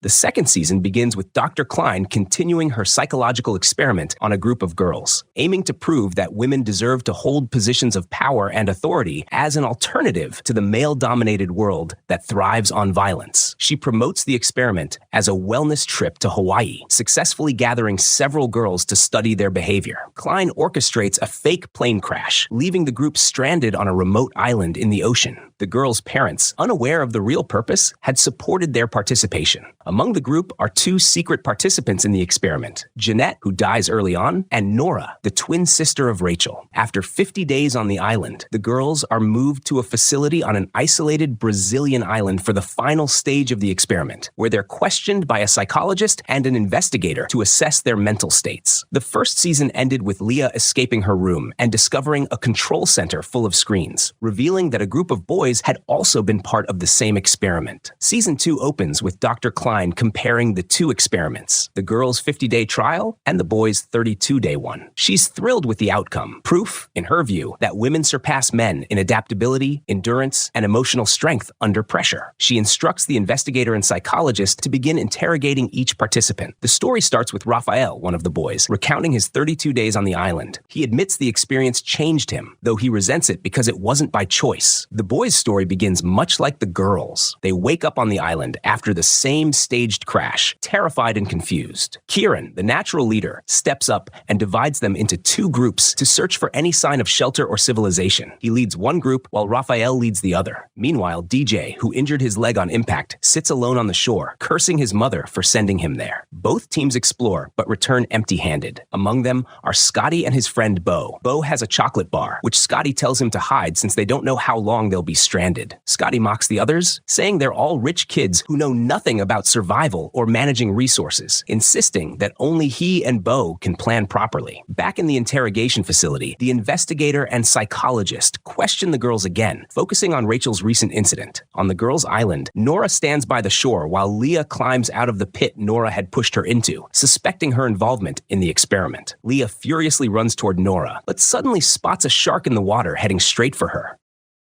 The second season begins with Dr. Klein continuing her psychological experiment on a group of girls, aiming to prove that women deserve to hold positions of power and authority as an alternative to the male-dominated world that thrives on violence. She promotes the experiment as a wellness trip to Hawaii, successfully gathering several girls to study their behavior. Klein orchestrates a fake plane crash, leaving the group stranded on a remote island in the ocean. The girls' parents, unaware of the real purpose, had supported their participation. Among the group are two secret participants in the experiment, Jeanette, who dies early on, and Nora, the twin sister of Rachel. After 50 days on the island, the girls are moved to a facility on an isolated Brazilian island for the final stage of the experiment, where they're questioned by a psychologist and an investigator to assess their mental states. The first season ended with Leah escaping her room and discovering a control center full of screens, revealing that a group of boys had also been part of the same experiment. Season 2 opens with Dr. Klein comparing the two experiments, the girls' 50-day trial and the boys' 32-day one. She's thrilled with the outcome, proof, in her view, that women surpass men in adaptability, endurance, and emotional strength under pressure. She instructs the investigator and psychologist to begin interrogating each participant. The story starts with Raphael, one of the boys, recounting his 32 days on the island. He admits the experience changed him, though he resents it because it wasn't by choice. The boys' story begins much like the girls'. They wake up on the island after the same staged crash, terrified and confused. Kieran, the natural leader, steps up and divides them into two groups to search for any sign of shelter or civilization. He leads one group while Raphael leads the other. Meanwhile, DJ, who injured his leg on impact, sits alone on the shore, cursing his mother for sending him there. Both teams explore, but return empty-handed. Among them are Scotty and his friend Bo. Bo has a chocolate bar, which Scotty tells him to hide since they don't know how long they'll be stranded. Scotty mocks the others, saying they're all rich kids who know nothing about survival or managing resources, insisting that only he and Bo can plan properly. Back in the interrogation facility, the investigator and psychologist question the girls again, focusing on Rachel's recent incident. On the girls' island, Nora stands by the shore while Leah climbs out of the pit Nora had pushed her into, suspecting her involvement in the experiment. Leah furiously runs toward Nora, but suddenly spots a shark in the water heading straight for her.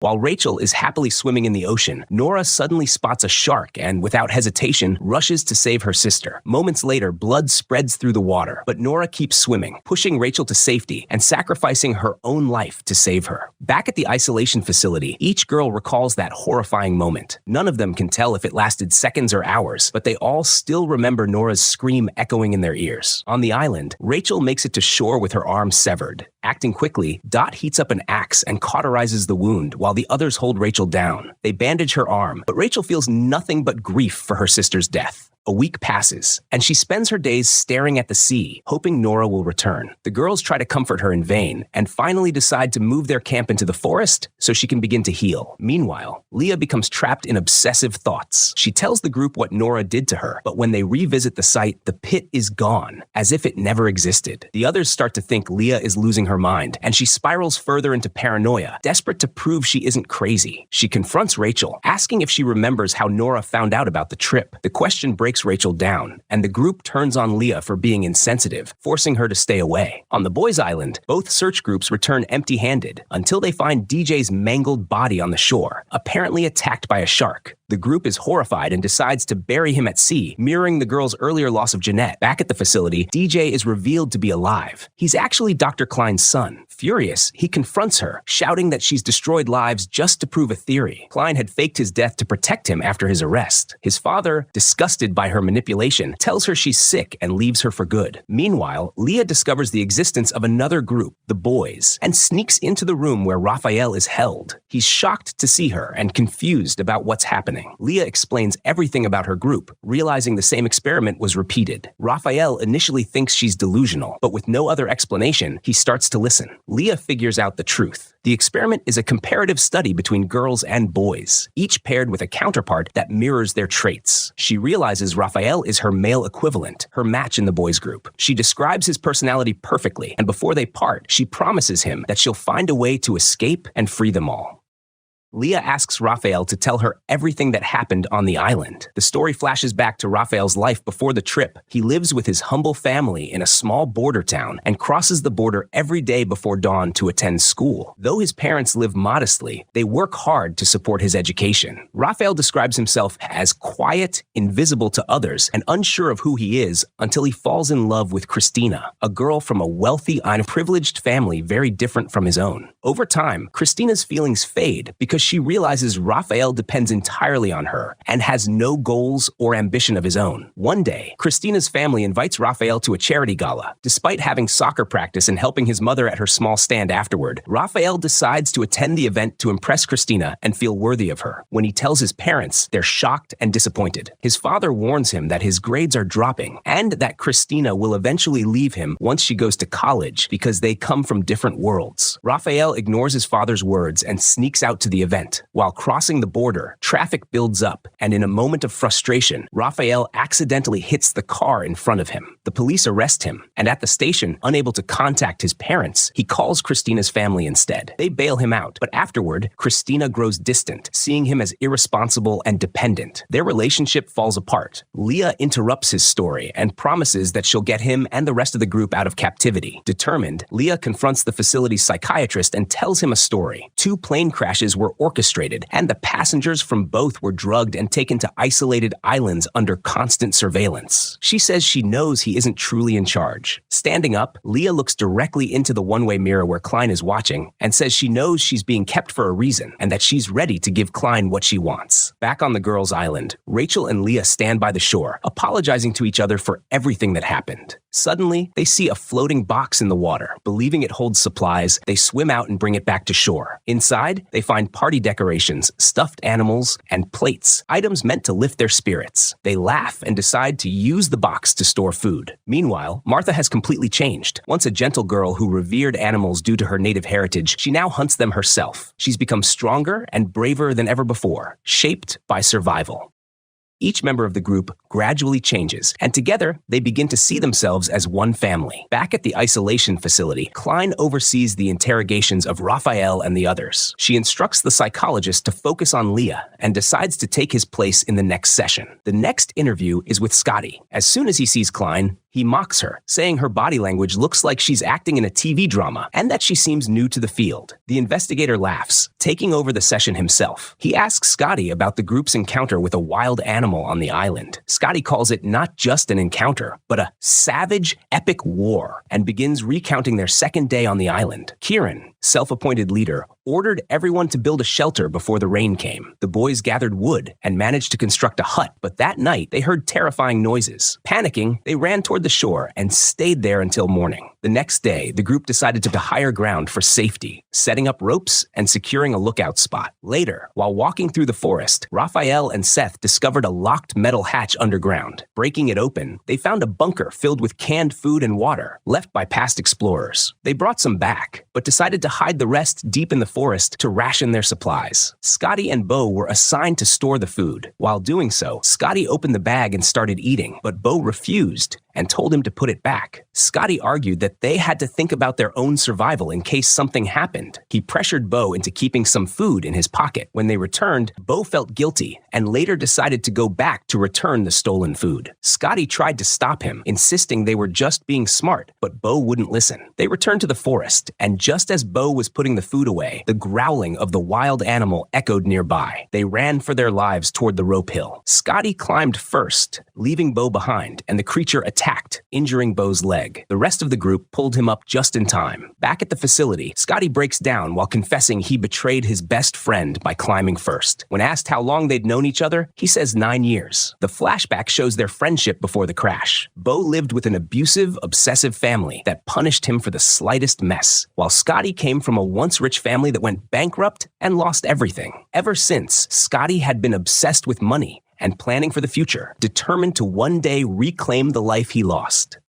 While Rachel is happily swimming in the ocean, Nora suddenly spots a shark and, without hesitation, rushes to save her sister. Moments later, blood spreads through the water, but Nora keeps swimming, pushing Rachel to safety and sacrificing her own life to save her. Back at the isolation facility, each girl recalls that horrifying moment. None of them can tell if it lasted seconds or hours, but they all still remember Nora's scream echoing in their ears. On the island, Rachel makes it to shore with her arm severed. Acting quickly, Dot heats up an axe and cauterizes the wound while the others hold Rachel down. They bandage her arm, but Rachel feels nothing but grief for her sister's death. A week passes, and she spends her days staring at the sea, hoping Nora will return. The girls try to comfort her in vain, and finally decide to move their camp into the forest so she can begin to heal. Meanwhile, Leah becomes trapped in obsessive thoughts. She tells the group what Nora did to her, but when they revisit the site, the pit is gone, as if it never existed. The others start to think Leah is losing her mind, and she spirals further into paranoia, desperate to prove she isn't crazy. She confronts Rachel, asking if she remembers how Nora found out about the trip. The question breaks Rachel down, and the group turns on Leah for being insensitive, forcing her to stay away. On the boys' island, both search groups return empty-handed until they find DJ's mangled body on the shore, apparently attacked by a shark. The group is horrified and decides to bury him at sea, mirroring the girls' earlier loss of Jeanette. Back at the facility, DJ is revealed to be alive. He's actually Dr. Klein's son. Furious, he confronts her, shouting that she's destroyed lives just to prove a theory. Klein had faked his death to protect him after his arrest. His father, disgusted by her manipulation, tells her she's sick and leaves her for good. Meanwhile, Leah discovers the existence of another group, the boys, and sneaks into the room where Raphael is held. He's shocked to see her and confused about what's happening. Leah explains everything about her group, realizing the same experiment was repeated. Raphael initially thinks she's delusional, but with no other explanation, he starts to listen. Leah figures out the truth. The experiment is a comparative study between girls and boys, each paired with a counterpart that mirrors their traits. She realizes Raphael is her male equivalent, her match in the boys' group. She describes his personality perfectly, and before they part, she promises him that she'll find a way to escape and free them all. Leah asks Raphael to tell her everything that happened on the island. The story flashes back to Raphael's life before the trip. He lives with his humble family in a small border town and crosses the border every day before dawn to attend school. Though his parents live modestly, they work hard to support his education. Raphael describes himself as quiet, invisible to others, and unsure of who he is until he falls in love with Christina, a girl from a wealthy, unprivileged family very different from his own. Over time, Christina's feelings fade because she realizes Raphael depends entirely on her and has no goals or ambition of his own. One day, Christina's family invites Raphael to a charity gala. Despite having soccer practice and helping his mother at her small stand afterward, Raphael decides to attend the event to impress Christina and feel worthy of her. When he tells his parents, they're shocked and disappointed. His father warns him that his grades are dropping and that Christina will eventually leave him once she goes to college because they come from different worlds. Raphael ignores his father's words and sneaks out to the event. While crossing the border, traffic builds up, and in a moment of frustration, Raphael accidentally hits the car in front of him. The police arrest him, and at the station, unable to contact his parents, he calls Christina's family instead. They bail him out, but afterward, Christina grows distant, seeing him as irresponsible and dependent. Their relationship falls apart. Leah interrupts his story and promises that she'll get him and the rest of the group out of captivity. Determined, Leah confronts the facility's psychiatrist and tells him a story. 2 plane crashes were orchestrated, and the passengers from both were drugged and taken to isolated islands under constant surveillance. She says she knows he isn't truly in charge. Standing up, Leah looks directly into the one-way mirror where Klein is watching and says she knows she's being kept for a reason and that she's ready to give Klein what she wants. Back on the girls' island, Rachel and Leah stand by the shore, apologizing to each other for everything that happened. Suddenly, they see a floating box in the water. Believing it holds supplies, they swim out and bring it back to shore. Inside, they find party decorations, stuffed animals, and plates, items meant to lift their spirits. They laugh and decide to use the box to store food. Meanwhile, Martha has completely changed. Once a gentle girl who revered animals due to her native heritage, she now hunts them herself. She's become stronger and braver than ever before, shaped by survival. Each member of the group gradually changes, and together they begin to see themselves as one family. Back at the isolation facility, Klein oversees the interrogations of Raphael and the others. She instructs the psychologist to focus on Leah and decides to take his place in the next session. The next interview is with Scotty. As soon as he sees Klein, he mocks her, saying her body language looks like she's acting in a TV drama and that she seems new to the field. The investigator laughs, taking over the session himself. He asks Scotty about the group's encounter with a wild animal on the island. Scotty calls it not just an encounter, but a savage, epic war, and begins recounting their second day on the island. Kieran, self-appointed leader, ordered everyone to build a shelter before the rain came. The boys gathered wood and managed to construct a hut, but that night they heard terrifying noises. Panicking, they ran toward the shore and stayed there until morning. The next day, the group decided to higher ground for safety, setting up ropes and securing a lookout spot. Later, while walking through the forest, Raphael and Seth discovered a locked metal hatch underground. Breaking it open, they found a bunker filled with canned food and water, left by past explorers. They brought some back, but decided to hide the rest deep in the forest to ration their supplies. Scotty and Bo were assigned to store the food. While doing so, Scotty opened the bag and started eating, but Bo refused and told him to put it back. Scotty argued that they had to think about their own survival in case something happened. He pressured Bo into keeping some food in his pocket. When they returned, Bo felt guilty and later decided to go back to return the stolen food. Scotty tried to stop him, insisting they were just being smart, but Bo wouldn't listen. They returned to the forest, and just as Bo was putting the food away, the growling of the wild animal echoed nearby. They ran for their lives toward the rope hill. Scotty climbed first, leaving Bo behind, and the creature attacked, injuring Bo's leg. The rest of the group pulled him up just in time. Back at the facility, Scotty breaks down while confessing he betrayed his best friend by climbing first. When asked how long they'd known each other, he says 9 years. The flashback shows their friendship before the crash. Bo lived with an abusive, obsessive family that punished him for the slightest mess, while Scotty came from a once rich family that went bankrupt and lost everything. Ever since, Scotty had been obsessed with money and planning for the future, determined to one day reclaim the life he lost.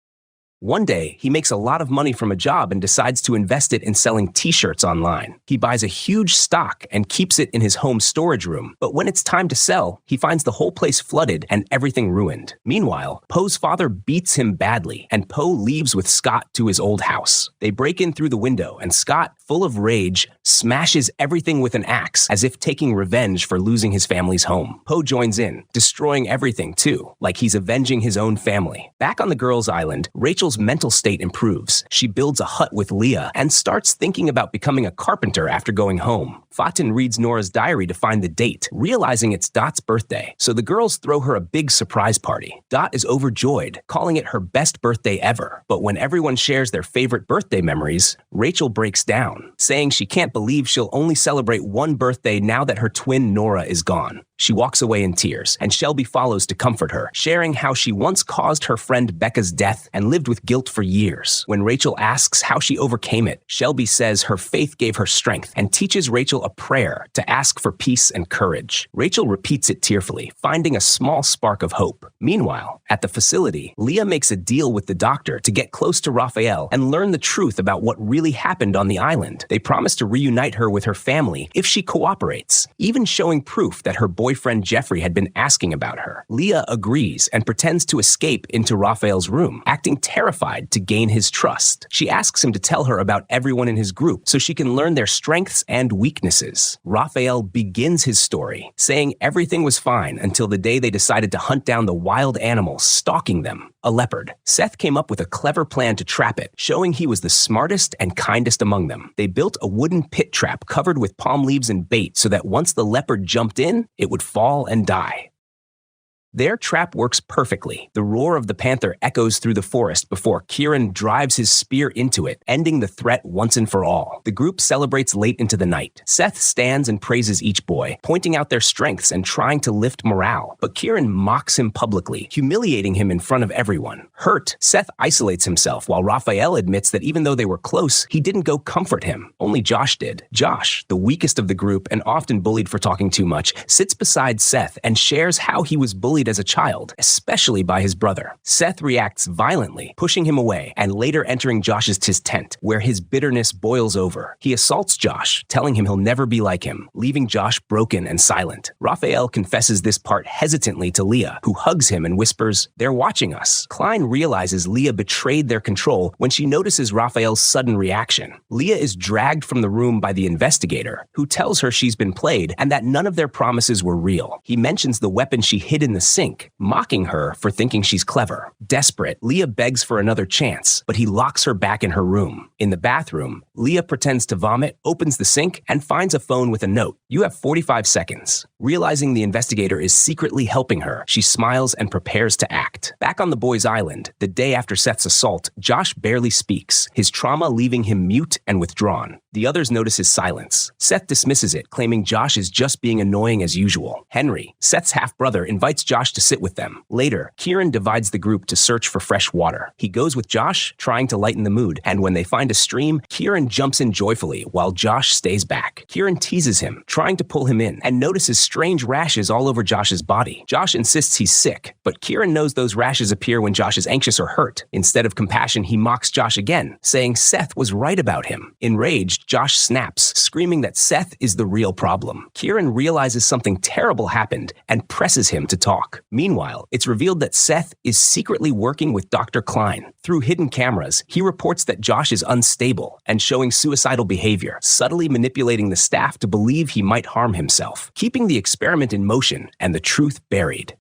One day, he makes a lot of money from a job and decides to invest it in selling t-shirts online. He buys a huge stock and keeps it in his home storage room, but when it's time to sell, he finds the whole place flooded and everything ruined. Meanwhile, Poe's father beats him badly, and Poe leaves with Scott to his old house. They break in through the window, and Scott, full of rage, smashes everything with an axe as if taking revenge for losing his family's home. Poe joins in, destroying everything too, like he's avenging his own family. Back on the girls' island, Rachel's mental state improves. She builds a hut with Leah and starts thinking about becoming a carpenter after going home. Fatin reads Nora's diary to find the date, realizing it's Dot's birthday, so the girls throw her a big surprise party. Dot is overjoyed, calling it her best birthday ever. But when everyone shares their favorite birthday memories, Rachel breaks down, saying she can't believe she'll only celebrate one birthday now that her twin Nora is gone. She walks away in tears, and Shelby follows to comfort her, sharing how she once caused her friend Becca's death and lived with guilt for years. When Rachel asks how she overcame it, Shelby says her faith gave her strength and teaches Rachel a prayer to ask for peace and courage. Rachel repeats it tearfully, finding a small spark of hope. Meanwhile, at the facility, Leah makes a deal with the doctor to get close to Raphael and learn the truth about what really happened on the island. They promise to reunite her with her family if she cooperates, even showing proof that her boyfriend Jeffrey had been asking about her. Leah agrees and pretends to escape into Raphael's room, acting terrified to gain his trust. She asks him to tell her about everyone in his group so she can learn their strengths and weaknesses. Raphael begins his story, saying everything was fine until the day they decided to hunt down the wild animal stalking them, a leopard. Seth came up with a clever plan to trap it, showing he was the smartest and kindest among them. They built a wooden pit trap covered with palm leaves and bait so that once the leopard jumped in, it would fall and die. Their trap works perfectly. The roar of the panther echoes through the forest before Kieran drives his spear into it, ending the threat once and for all. The group celebrates late into the night. Seth stands and praises each boy, pointing out their strengths and trying to lift morale. But Kieran mocks him publicly, humiliating him in front of everyone. Hurt, Seth isolates himself while Raphael admits that even though they were close, he didn't go comfort him. Only Josh did. Josh, the weakest of the group and often bullied for talking too much, sits beside Seth and shares how he was bullied as a child, especially by his brother. Seth reacts violently, pushing him away and later entering Josh's tent, where his bitterness boils over. He assaults Josh, telling him he'll never be like him, leaving Josh broken and silent. Raphael confesses this part hesitantly to Leah, who hugs him and whispers, "They're watching us." Klein realizes Leah betrayed their control when she notices Raphael's sudden reaction. Leah is dragged from the room by the investigator, who tells her she's been played and that none of their promises were real. He mentions the weapon she hid in the sink, mocking her for thinking she's clever. Desperate, Leah begs for another chance, but he locks her back in her room. In the bathroom, Leah pretends to vomit, opens the sink, and finds a phone with a note. "You have 45 seconds. Realizing the investigator is secretly helping her, she smiles and prepares to act. Back on the boys' island, the day after Seth's assault, Josh barely speaks, his trauma leaving him mute and withdrawn. The others notice his silence. Seth dismisses it, claiming Josh is just being annoying as usual. Henry, Seth's half-brother, invites Josh to sit with them. Later, Kieran divides the group to search for fresh water. He goes with Josh, trying to lighten the mood, and when they find a stream, Kieran jumps in joyfully while Josh stays back. Kieran teases him, trying to pull him in, and notices strange rashes all over Josh's body. Josh insists he's sick, but Kieran knows those rashes appear when Josh is anxious or hurt. Instead of compassion, he mocks Josh again, saying Seth was right about him. Enraged, Josh snaps, screaming that Seth is the real problem. Kieran realizes something terrible happened and presses him to talk. Meanwhile, it's revealed that Seth is secretly working with Dr. Klein. Through hidden cameras, he reports that Josh is unstable and showing suicidal behavior, subtly manipulating the staff to believe he might harm himself, keeping the experiment in motion and the truth buried.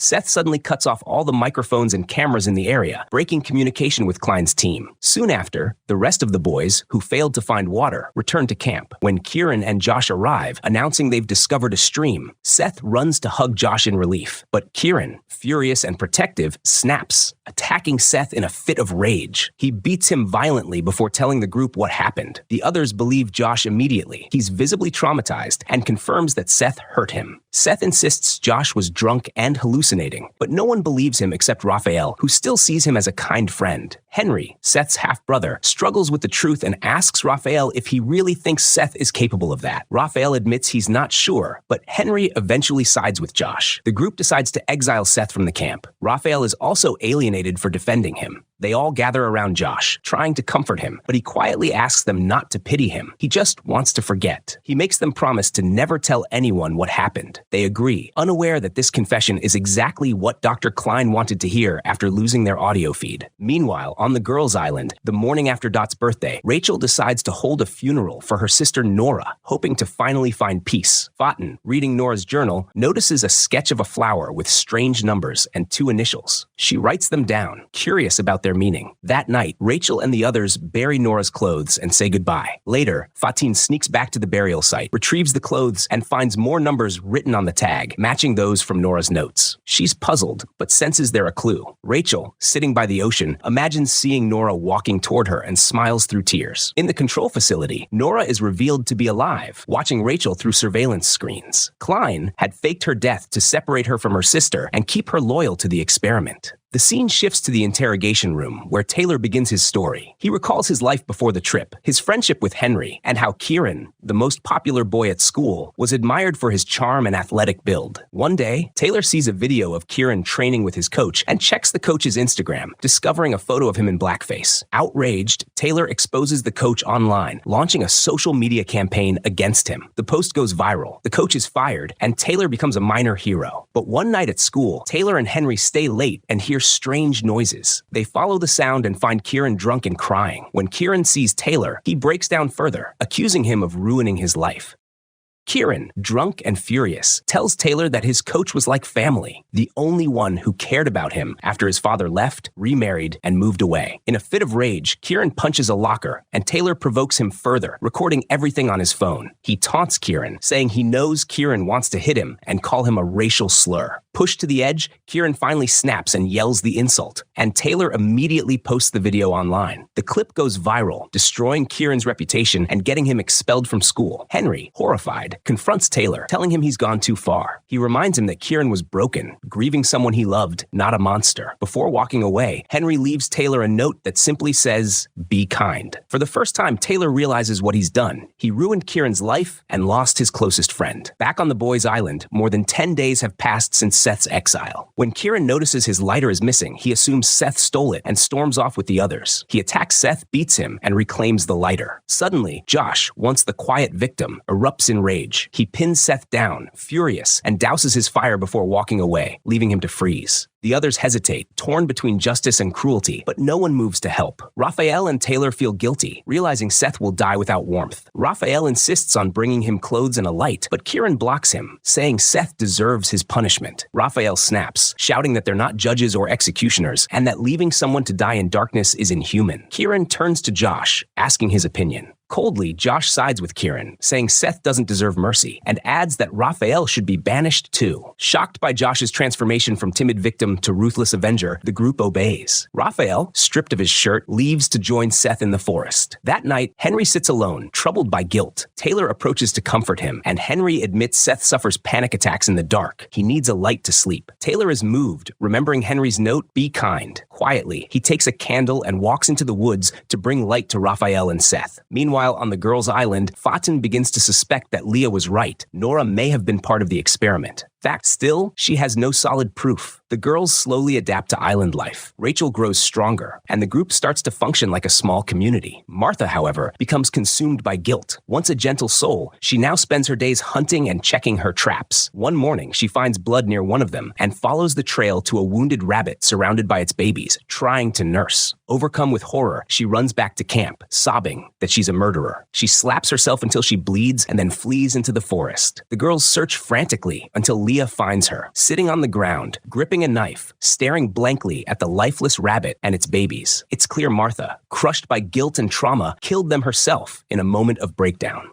Seth suddenly cuts off all the microphones and cameras in the area, breaking communication with Klein's team. Soon after, the rest of the boys, who failed to find water, return to camp. When Kieran and Josh arrive, announcing they've discovered a stream, Seth runs to hug Josh in relief. But Kieran, furious and protective, snaps, attacking Seth in a fit of rage. He beats him violently before telling the group what happened. The others believe Josh immediately. He's visibly traumatized and confirms that Seth hurt him. Seth insists Josh was drunk and hallucinating, but no one believes him except Raphael, who still sees him as a kind friend. Henry, Seth's half-brother, struggles with the truth and asks Raphael if he really thinks Seth is capable of that. Raphael admits he's not sure, but Henry eventually sides with Josh. The group decides to exile Seth from the camp. Raphael is also alienated for defending him. They all gather around Josh, trying to comfort him, but he quietly asks them not to pity him. He just wants to forget. He makes them promise to never tell anyone what happened. They agree, unaware that this confession is exactly what Dr. Klein wanted to hear after losing their audio feed. Meanwhile, on the girls' island, the morning after Dot's birthday, Rachel decides to hold a funeral for her sister Nora, hoping to finally find peace. Fatin, reading Nora's journal, notices a sketch of a flower with strange numbers and 2 initials. She writes them down, curious about their meaning. That night, Rachel and the others bury Nora's clothes and say goodbye. Later, Fatin sneaks back to the burial site, retrieves the clothes, and finds more numbers written on the tag, matching those from Nora's notes. She's puzzled, but senses they're a clue. Rachel, sitting by the ocean, imagines seeing Nora walking toward her and smiles through tears. In the control facility, Nora is revealed to be alive, watching Rachel through surveillance screens. Klein had faked her death to separate her from her sister and keep her loyal to the experiment. The scene shifts to the interrogation room, where Taylor begins his story. He recalls his life before the trip, his friendship with Henry, and how Kieran, the most popular boy at school, was admired for his charm and athletic build. One day, Taylor sees a video of Kieran training with his coach and checks the coach's Instagram, discovering a photo of him in blackface. Outraged, Taylor exposes the coach online, launching a social media campaign against him. The post goes viral, the coach is fired, and Taylor becomes a minor hero. But one night at school, Taylor and Henry stay late and hear strange noises. They follow the sound and find Kieran drunk and crying. When Kieran sees Taylor, he breaks down further, accusing him of ruining his life. Kieran, drunk and furious, tells Taylor that his coach was like family, the only one who cared about him after his father left, remarried, and moved away. In a fit of rage, Kieran punches a locker, and Taylor provokes him further, recording everything on his phone. He taunts Kieran, saying he knows Kieran wants to hit him and call him a racial slur. Pushed to the edge, Kieran finally snaps and yells the insult, and Taylor immediately posts the video online. The clip goes viral, destroying Kieran's reputation and getting him expelled from school. Henry, horrified, confronts Taylor, telling him he's gone too far. He reminds him that Kieran was broken, grieving someone he loved, not a monster. Before walking away, Henry leaves Taylor a note that simply says, "Be kind." For the first time, Taylor realizes what he's done. He ruined Kieran's life and lost his closest friend. Back on the boys' island, more than 10 days have passed since Seth's exile. When Kieran notices his lighter is missing, he assumes Seth stole it and storms off with the others. He attacks Seth, beats him, and reclaims the lighter. Suddenly, Josh, once the quiet victim, erupts in rage. He pins Seth down, furious, and douses his fire before walking away, leaving him to freeze. The others hesitate, torn between justice and cruelty, but no one moves to help. Raphael and Taylor feel guilty, realizing Seth will die without warmth. Raphael insists on bringing him clothes and a light, but Kieran blocks him, saying Seth deserves his punishment. Raphael snaps, shouting that they're not judges or executioners, and that leaving someone to die in darkness is inhuman. Kieran turns to Josh, asking his opinion. Coldly, Josh sides with Kieran, saying Seth doesn't deserve mercy, and adds that Raphael should be banished too. Shocked by Josh's transformation from timid victim to ruthless avenger, the group obeys. Raphael, stripped of his shirt, leaves to join Seth in the forest. That night, Henry sits alone, troubled by guilt. Taylor approaches to comfort him, and Henry admits Seth suffers panic attacks in the dark. He needs a light to sleep. Taylor is moved, remembering Henry's note, "Be kind." Quietly, he takes a candle and walks into the woods to bring light to Raphael and Seth. Meanwhile, on the girls' island, Fatin begins to suspect that Leah was right. Nora may have been part of the experiment. Fact still, she has no solid proof. The girls slowly adapt to island life. Rachel grows stronger, and the group starts to function like a small community. Martha, however, becomes consumed by guilt. Once a gentle soul, she now spends her days hunting and checking her traps. One morning, she finds blood near one of them and follows the trail to a wounded rabbit surrounded by its babies, trying to nurse. Overcome with horror, she runs back to camp, sobbing that she's a murderer. She slaps herself until she bleeds and then flees into the forest. The girls search frantically until Leah finds her, sitting on the ground, gripping a knife, staring blankly at the lifeless rabbit and its babies. It's clear Martha, crushed by guilt and trauma, killed them herself in a moment of breakdown.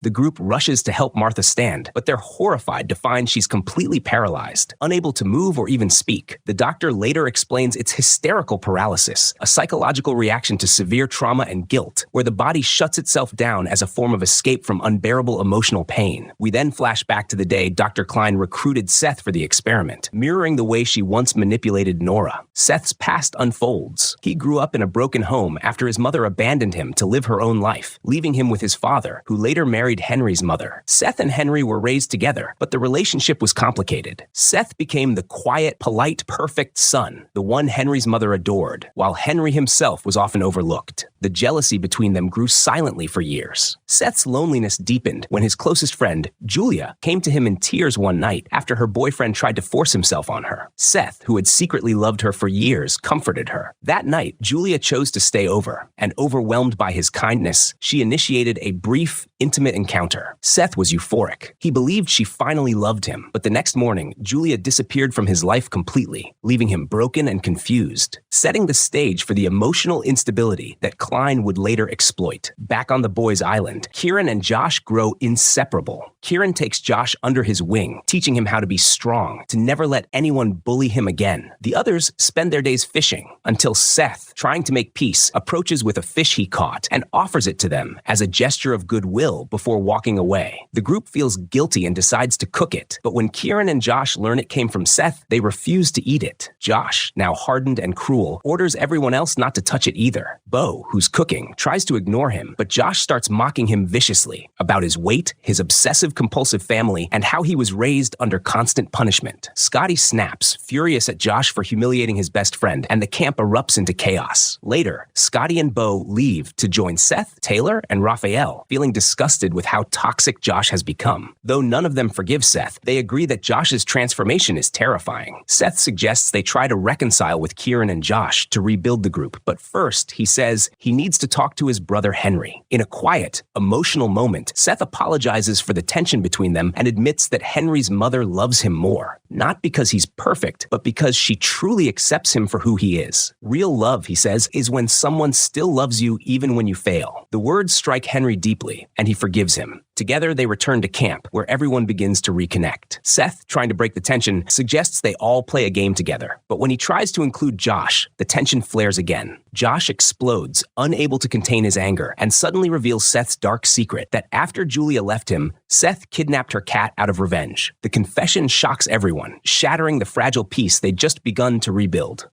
The group rushes to help Martha stand, but they're horrified to find she's completely paralyzed, unable to move or even speak. The doctor later explains it's hysterical paralysis, a psychological reaction to severe trauma and guilt, where the body shuts itself down as a form of escape from unbearable emotional pain. We then flash back to the day Dr. Klein recruited Seth for the experiment, mirroring the way she once manipulated Nora. Seth's past unfolds. He grew up in a broken home after his mother abandoned him to live her own life, leaving him with his father, who later married married Henry's mother. Seth and Henry were raised together, but the relationship was complicated. Seth became the quiet, polite, perfect son, the one Henry's mother adored, while Henry himself was often overlooked. The jealousy between them grew silently for years. Seth's loneliness deepened when his closest friend, Julia, came to him in tears one night after her boyfriend tried to force himself on her. Seth, who had secretly loved her for years, comforted her. That night, Julia chose to stay over, and overwhelmed by his kindness, she initiated a brief, intimate encounter. Seth was euphoric. He believed she finally loved him, but the next morning, Julia disappeared from his life completely, leaving him broken and confused, setting the stage for the emotional instability that Klein would later exploit. Back on the boys' island, Kieran and Josh grow inseparable. Kieran takes Josh under his wing, teaching him how to be strong, to never let anyone bully him again. The others spend their days fishing, until Seth, trying to make peace, approaches with a fish he caught and offers it to them as a gesture of goodwill before walking away. The group feels guilty and decides to cook it, but when Kieran and Josh learn it came from Seth, they refuse to eat it. Josh, now hardened and cruel, orders everyone else not to touch it either. Bo, who's cooking, tries to ignore him, but Josh starts mocking him viciously about his weight, his obsessive-compulsive family, and how he was raised under constant punishment. Scotty snaps, furious at Josh for humiliating his best friend, and the camp erupts into chaos. Later, Scotty and Bo leave to join Seth, Taylor, and Raphael, feeling disgusted with how toxic Josh has become. Though none of them forgive Seth, they agree that Josh's transformation is terrifying. Seth suggests they try to reconcile with Kieran and Josh to rebuild the group, but first, he says he needs to talk to his brother Henry. In a quiet, emotional moment, Seth apologizes for the tension between them and admits that Henry's mother loves him more. Not because he's perfect, but because she truly accepts him for who he is. Real love, he says, is when someone still loves you even when you fail. The words strike Henry deeply, and he forgives him. Together, they return to camp, where everyone begins to reconnect. Seth, trying to break the tension, suggests they all play a game together. But when he tries to include Josh, the tension flares again. Josh explodes, unable to contain his anger, and suddenly reveals Seth's dark secret that after Julia left him, Seth kidnapped her cat out of revenge. The confession shocks everyone, shattering the fragile peace they'd just begun to rebuild.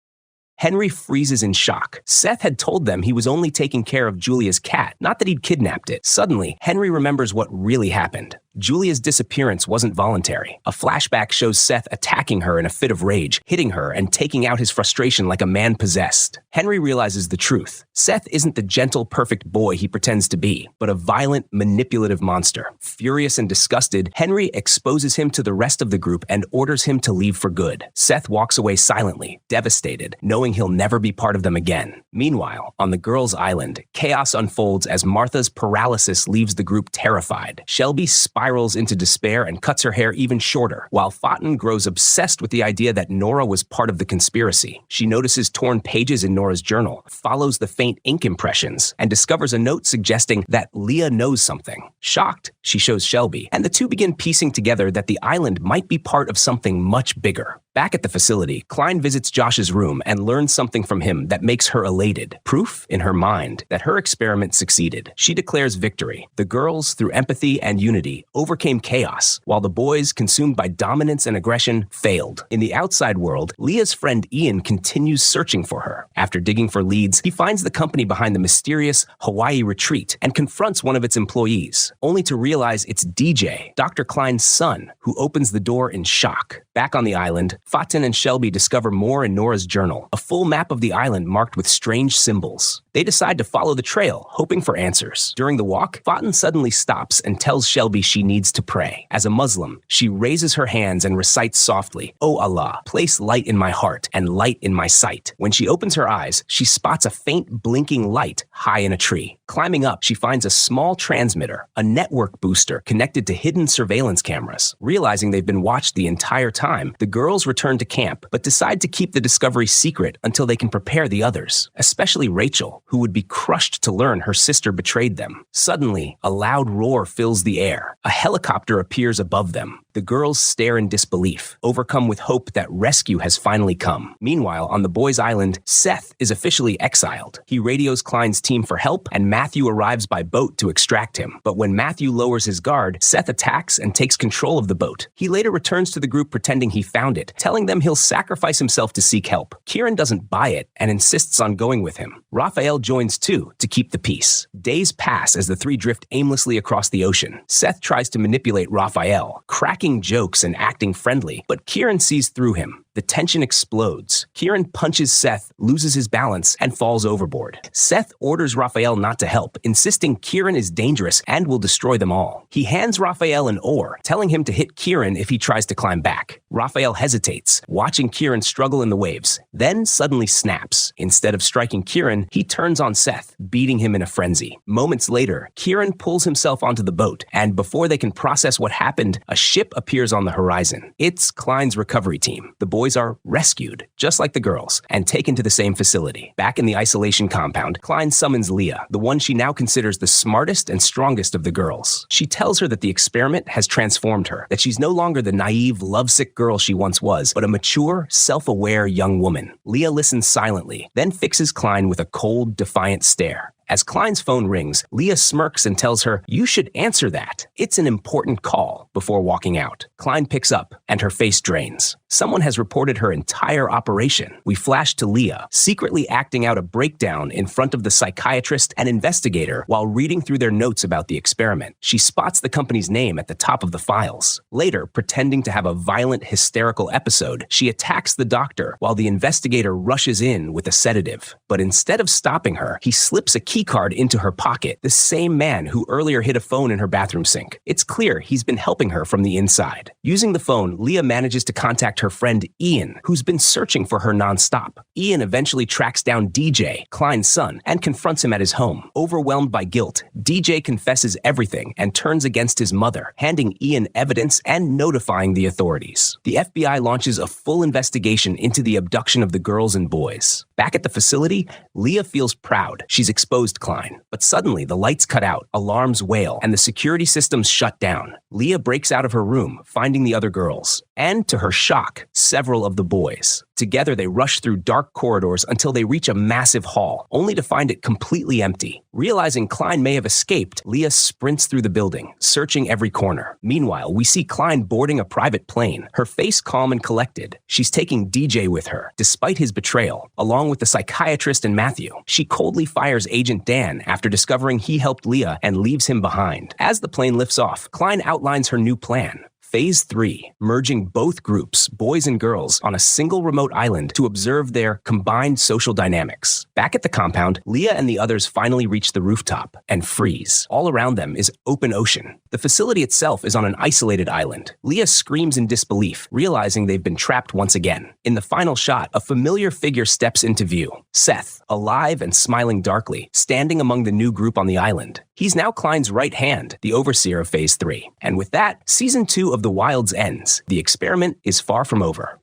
Henry freezes in shock. Seth had told them he was only taking care of Julia's cat, not that he'd kidnapped it. Suddenly, Henry remembers what really happened. Julia's disappearance wasn't voluntary. A flashback shows Seth attacking her in a fit of rage, hitting her and taking out his frustration like a man possessed. Henry realizes the truth. Seth isn't the gentle, perfect boy he pretends to be, but a violent, manipulative monster. Furious and disgusted, Henry exposes him to the rest of the group and orders him to leave for good. Seth walks away silently, devastated, knowing he'll never be part of them again. Meanwhile, on the girls' island, chaos unfolds as Martha's paralysis leaves the group terrified. Shelby spirals into despair and cuts her hair even shorter, while Fountain grows obsessed with the idea that Nora was part of the conspiracy. She notices torn pages in Nora's journal, follows the faint ink impressions, and discovers a note suggesting that Leah knows something. Shocked, she shows Shelby, and the two begin piecing together that the island might be part of something much bigger. Back at the facility, Klein visits Josh's room and learns something from him that makes her elated. Proof, in her mind, that her experiment succeeded. She declares victory. The girls, through empathy and unity, overcame chaos, while the boys, consumed by dominance and aggression, failed. In the outside world, Leah's friend Ian continues searching for her. After digging for leads, he finds the company behind the mysterious Hawaii retreat and confronts one of its employees, only to realize it's DJ, Dr. Klein's son, who opens the door in shock. Back on the island, Fatin and Shelby discover more in Nora's journal, a full map of the island marked with strange symbols. They decide to follow the trail, hoping for answers. During the walk, Fatin suddenly stops and tells Shelby she needs to pray. As a Muslim, she raises her hands and recites softly, "O Allah, place light in my heart and light in my sight." When she opens her eyes, she spots a faint blinking light high in a tree. Climbing up, she finds a small transmitter, a network booster connected to hidden surveillance cameras. Realizing they've been watched the entire time, the girls return to camp, but decide to keep the discovery secret until they can prepare the others, especially Rachel, who would be crushed to learn her sister betrayed them. Suddenly, a loud roar fills the air. A helicopter appears above them. The girls stare in disbelief, overcome with hope that rescue has finally come. Meanwhile, on the boys' island, Seth is officially exiled. He radios Klein's team for help, and Matthew arrives by boat to extract him. But when Matthew lowers his guard, Seth attacks and takes control of the boat. He later returns to the group pretending he found it, telling them he'll sacrifice himself to seek help. Kieran doesn't buy it and insists on going with him. Raphael Raphael joins too to keep the peace. Days pass as the three drift aimlessly across the ocean. Seth tries to manipulate Raphael, cracking jokes and acting friendly, but Kieran sees through him. The tension explodes. Kieran punches Seth, loses his balance, and falls overboard. Seth orders Raphael not to help, insisting Kieran is dangerous and will destroy them all. He hands Raphael an oar, telling him to hit Kieran if he tries to climb back. Raphael hesitates, watching Kieran struggle in the waves, then suddenly snaps. Instead of striking Kieran, he turns on Seth, beating him in a frenzy. Moments later, Kieran pulls himself onto the boat, and before they can process what happened, a ship appears on the horizon. It's Klein's recovery team. The boys are rescued, just like the girls, and taken to the same facility. Back in the isolation compound, Klein summons Leah, the one she now considers the smartest and strongest of the girls. She tells her that the experiment has transformed her, that she's no longer the naive, lovesick girl she once was, but a mature, self-aware young woman. Leah listens silently, then fixes Klein with a cold, defiant stare. As Klein's phone rings, Leah smirks and tells her, "You should answer that. It's an important call," before walking out. Klein picks up, and her face drains. Someone has reported her entire operation. We flash to Leah, secretly acting out a breakdown in front of the psychiatrist and investigator while reading through their notes about the experiment. She spots the company's name at the top of the files. Later, pretending to have a violent, hysterical episode, she attacks the doctor while the investigator rushes in with a sedative. But instead of stopping her, he slips a keycard into her pocket, the same man who earlier hid a phone in her bathroom sink. It's clear he's been helping her from the inside. Using the phone, Leah manages to contact her friend Ian, who's been searching for her nonstop. Ian eventually tracks down DJ, Klein's son, and confronts him at his home. Overwhelmed by guilt, DJ confesses everything and turns against his mother, handing Ian evidence and notifying the authorities. The FBI launches a full investigation into the abduction of the girls and boys. Back at the facility, Leah feels proud. She's exposed Klein. But suddenly, the lights cut out, alarms wail, and the security systems shut down. Leah breaks out of her room, finding the other girls. And to her shock, several of the boys. Together, they rush through dark corridors until they reach a massive hall, only to find it completely empty. Realizing Klein may have escaped, Leah sprints through the building, searching every corner. Meanwhile, we see Klein boarding a private plane, her face calm and collected. She's taking DJ with her, despite his betrayal, along with the psychiatrist and Matthew. She coldly fires Agent Dan after discovering he helped Leah and leaves him behind. As the plane lifts off, Klein outlines her new plan. Phase 3, merging both groups, boys and girls, on a single remote island to observe their combined social dynamics. Back at the compound, Leah and the others finally reach the rooftop and freeze. All around them is open ocean. The facility itself is on an isolated island. Leah screams in disbelief, realizing they've been trapped once again. In the final shot, a familiar figure steps into view. Seth, alive and smiling darkly, standing among the new group on the island. He's now Klein's right hand, the overseer of Phase 3. And with that, Season 2 of The Wilds ends. The experiment is far from over.